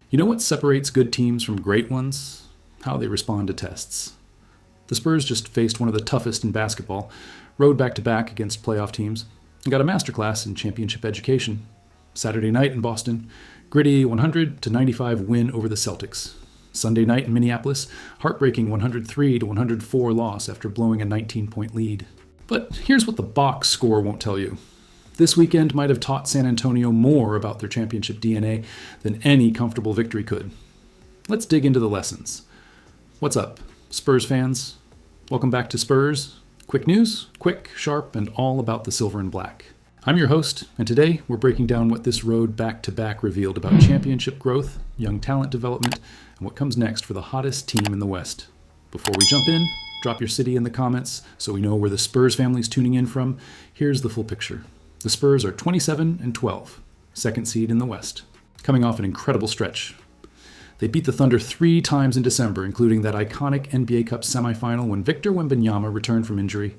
You know what separates good teams from great ones? How they respond to tests. The Spurs just faced one of the toughest in basketball, rode back-to-back against playoff teams, and got a masterclass in championship education. Saturday night in Boston, gritty 100-95 win over the Celtics. Sunday night in Minneapolis, heartbreaking 103-104 loss after blowing a 19-point lead. But here's what the box score won't tell you. This weekend might have taught San Antonio more about their championship DNA than any comfortable victory could. Let's dig into the lessons. What's up, Spurs fans? Welcome back to Spurs. Quick news, quick, sharp, and all about the silver and black. I'm your host, and today we're breaking down what this road back-to-back revealed about championship growth, young talent development, and what comes next for the hottest team in the West. Before we jump in, drop your city in the comments so we know where the Spurs family's tuning in from. Here's the full picture. The Spurs are 27-12, second seed in the West, coming off an incredible stretch. They beat the Thunder 3 times in December, including that iconic NBA Cup semifinal when Victor Wembanyama returned from injury.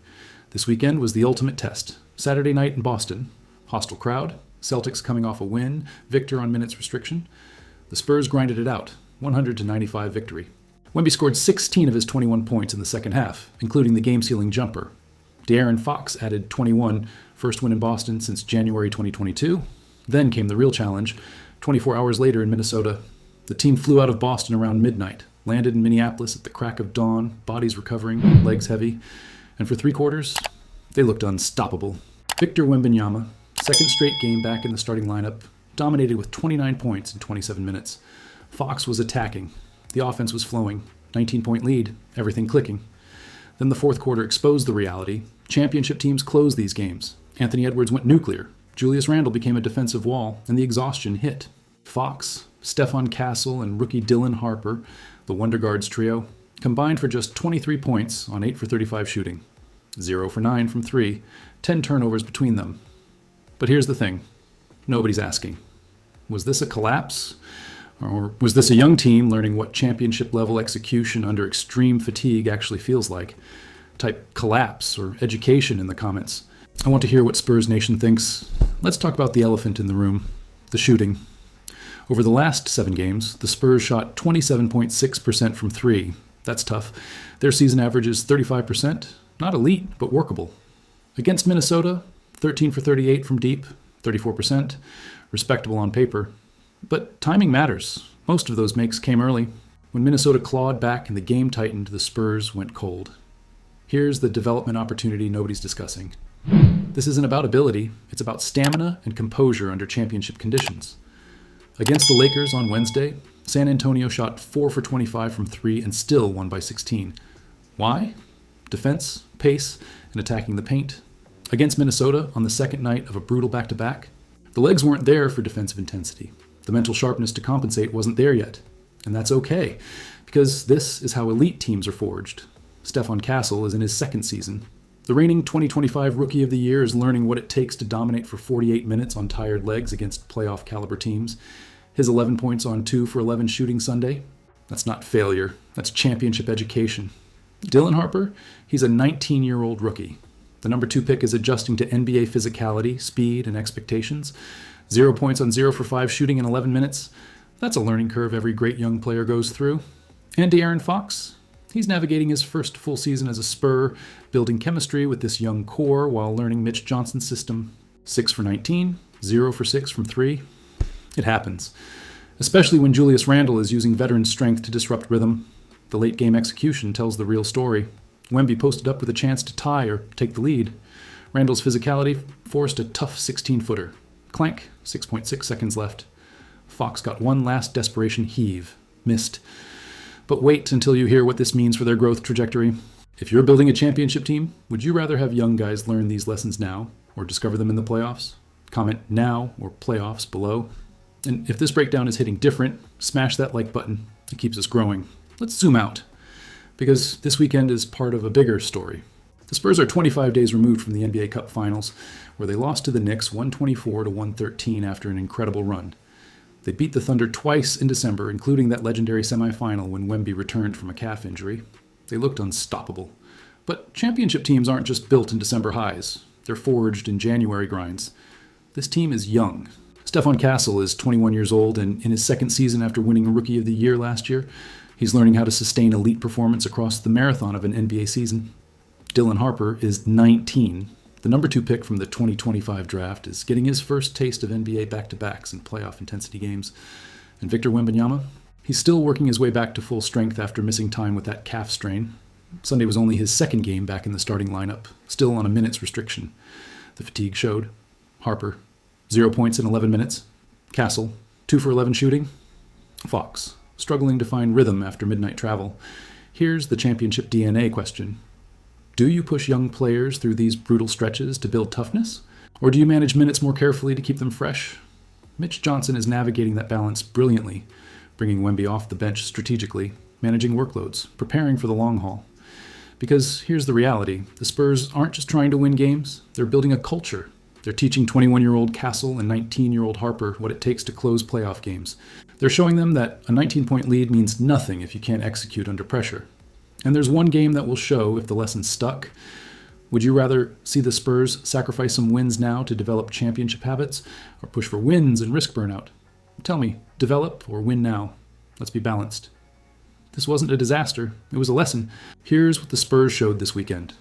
This weekend was the ultimate test. Saturday night in Boston, hostile crowd, Celtics coming off a win, Victor on minutes restriction. The Spurs grinded it out, 100-95 victory. Wemby scored 16 of his 21 points in the second half, including the game-sealing jumper. De'Aaron Fox added 21, first win in Boston since January 2022. Then came the real challenge. 24 hours later in Minnesota, the team flew out of Boston around midnight, landed in Minneapolis at the crack of dawn, bodies recovering, legs heavy, and for 3 quarters, they looked unstoppable. Victor Wembanyama, second straight game back in the starting lineup, dominated with 29 points in 27 minutes. Fox was attacking. The offense was flowing. 19-point lead, everything clicking. Then the fourth quarter exposed the reality. Championship teams closed these games. Anthony Edwards went nuclear. Julius Randle became a defensive wall, and the exhaustion hit. Fox, Stephon Castle, and rookie Dylan Harper, the Wonder Guards trio, combined for just 23 points on 8 for 35 shooting. 0 for 9 from 3, 10 turnovers between them. But here's the thing. Nobody's asking. Was this a collapse? Or was this a young team learning what championship-level execution under extreme fatigue actually feels like? Type collapse or education in the comments. I want to hear what Spurs Nation thinks. Let's talk about the elephant in the room, the shooting. Over the last 7 games, the Spurs shot 27.6% from 3. That's tough. Their season average is 35%. Not elite, but workable. Against Minnesota, 13 for 38 from deep, 34%. Respectable on paper. But timing matters. Most of those makes came early. When Minnesota clawed back and the game tightened, the Spurs went cold. Here's the development opportunity nobody's discussing. This isn't about ability, it's about stamina and composure under championship conditions. Against the Lakers on Wednesday, San Antonio shot 4 for 25 from 3 and still won by 16. Why? Defense, pace, and attacking the paint. Against Minnesota on the second night of a brutal back-to-back, the legs weren't there for defensive intensity. The mental sharpness to compensate wasn't there yet. And that's okay, because this is how elite teams are forged. Stephon Castle is in his second season. The reigning 2025 Rookie of the Year is learning what it takes to dominate for 48 minutes on tired legs against playoff-caliber teams. His 11 points on 2 for 11 shooting Sunday, that's not failure, that's championship education. Dylan Harper, he's a 19-year-old rookie. The number 2 pick is adjusting to NBA physicality, speed, and expectations. 0 points on 0 for 5 shooting in 11 minutes. That's a learning curve every great young player goes through. And De'Aaron Fox, he's navigating his first full season as a Spur, building chemistry with this young core while learning Mitch Johnson's system. 6 for 19, 0 for 6 from 3. It happens. Especially when Julius Randle is using veteran strength to disrupt rhythm. The late game execution tells the real story. Wemby posted up with a chance to tie or take the lead. Randle's physicality forced a tough 16-footer. Clank, 6.6 seconds left. Fox got one last desperation heave. Missed. But wait until you hear what this means for their growth trajectory. If you're building a championship team, would you rather have young guys learn these lessons now or discover them in the playoffs? Comment now or playoffs below. And if this breakdown is hitting different, smash that like button. It keeps us growing. Let's zoom out, because this weekend is part of a bigger story. The Spurs are 25 days removed from the NBA Cup Finals, where they lost to the Knicks 124-113 after an incredible run. They beat the Thunder twice in December, including that legendary semifinal when Wemby returned from a calf injury. They looked unstoppable. But championship teams aren't just built in December highs. They're forged in January grinds. This team is young. Stephon Castle is 21 years old, and in his second season after winning Rookie of the Year last year, he's learning how to sustain elite performance across the marathon of an NBA season. Dylan Harper is 19. The number 2 pick from the 2025 draft is getting his first taste of NBA back-to-backs and playoff intensity games. And Victor Wembanyama, he's still working his way back to full strength after missing time with that calf strain. Sunday was only his second game back in the starting lineup, still on a minutes restriction. The fatigue showed. Harper, 0 points in 11 minutes. Castle, 2 for 11 shooting. Fox, struggling to find rhythm after midnight travel. Here's the championship DNA question. Do you push young players through these brutal stretches to build toughness? Or do you manage minutes more carefully to keep them fresh? Mitch Johnson is navigating that balance brilliantly, bringing Wemby off the bench strategically, managing workloads, preparing for the long haul. Because here's the reality. The Spurs aren't just trying to win games, they're building a culture. They're teaching 21-year-old Castle and 19-year-old Harper what it takes to close playoff games. They're showing them that a 19-point lead means nothing if you can't execute under pressure. And there's one game that will show if the lesson's stuck. Would you rather see the Spurs sacrifice some wins now to develop championship habits, or push for wins and risk burnout? Tell me, develop or win now? Let's be balanced. This wasn't a disaster. It was a lesson. Here's what the Spurs showed this weekend.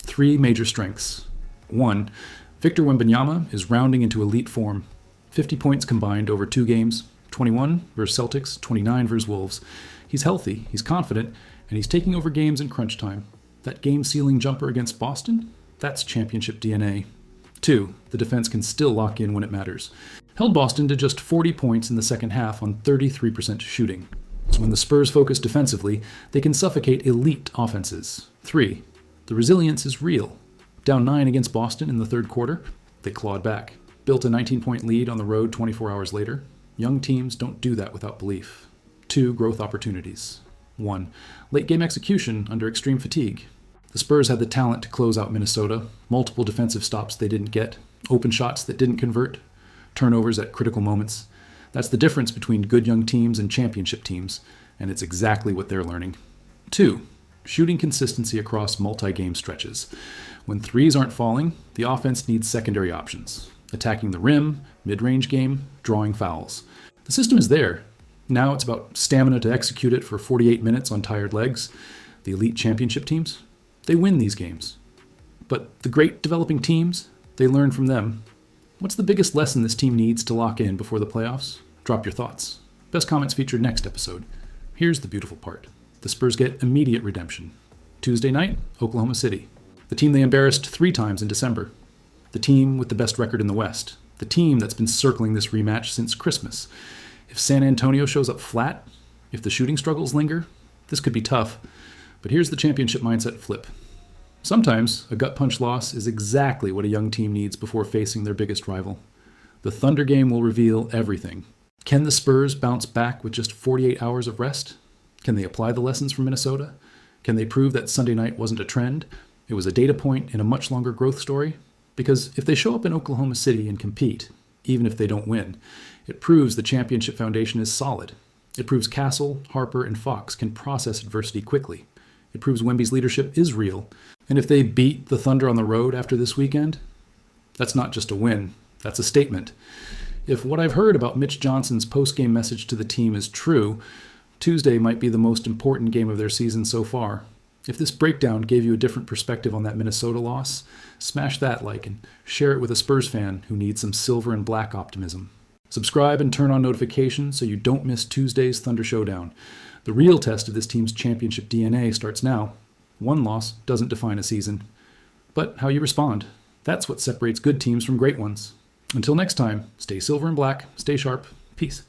3 major strengths. 1, Victor Wembanyama is rounding into elite form. 50 points combined over 2 games, 21 versus Celtics, 29 versus Wolves. He's healthy, he's confident, and he's taking over games in crunch time. That game-sealing jumper against Boston? That's championship DNA. 2, the defense can still lock in when it matters. Held Boston to just 40 points in the second half on 33% shooting. So when the Spurs focus defensively, they can suffocate elite offenses. 3, the resilience is real. Down 9 against Boston in the third quarter, they clawed back. Built a 19-point lead on the road 24 hours later. Young teams don't do that without belief. 2, growth opportunities. 1, late game execution under extreme fatigue. The Spurs had the talent to close out Minnesota, multiple defensive stops they didn't get, open shots that didn't convert, turnovers at critical moments. That's the difference between good young teams and championship teams, and it's exactly what they're learning. 2, shooting consistency across multi-game stretches. When threes aren't falling, the offense needs secondary options. Attacking the rim, mid-range game, drawing fouls. The system is there. Now it's about stamina to execute it for 48 minutes on tired legs. The elite championship teams, they win these games. But the great developing teams, they learn from them. What's the biggest lesson this team needs to lock in before the playoffs? Drop your thoughts. Best comments featured next episode. Here's the beautiful part. The Spurs get immediate redemption. Tuesday night, Oklahoma City. The team they embarrassed 3 times in December. The team with the best record in the West. The team that's been circling this rematch since Christmas. If San Antonio shows up flat, if the shooting struggles linger, this could be tough. But here's the championship mindset flip. Sometimes a gut punch loss is exactly what a young team needs before facing their biggest rival. The Thunder game will reveal everything. Can the Spurs bounce back with just 48 hours of rest? Can they apply the lessons from Minnesota? Can they prove that Sunday night wasn't a trend? It was a data point in a much longer growth story? Because if they show up in Oklahoma City and compete, even if they don't win, it proves the championship foundation is solid. It proves Castle, Harper, and Fox can process adversity quickly. It proves Wemby's leadership is real. And if they beat the Thunder on the road after this weekend, that's not just a win, that's a statement. If what I've heard about Mitch Johnson's post-game message to the team is true, Tuesday might be the most important game of their season so far. If this breakdown gave you a different perspective on that Minnesota loss, smash that like and share it with a Spurs fan who needs some silver and black optimism. Subscribe and turn on notifications so you don't miss Tuesday's Thunder Showdown. The real test of this team's championship DNA starts now. One loss doesn't define a season, but how you respond. That's what separates good teams from great ones. Until next time, stay silver and black, stay sharp, peace.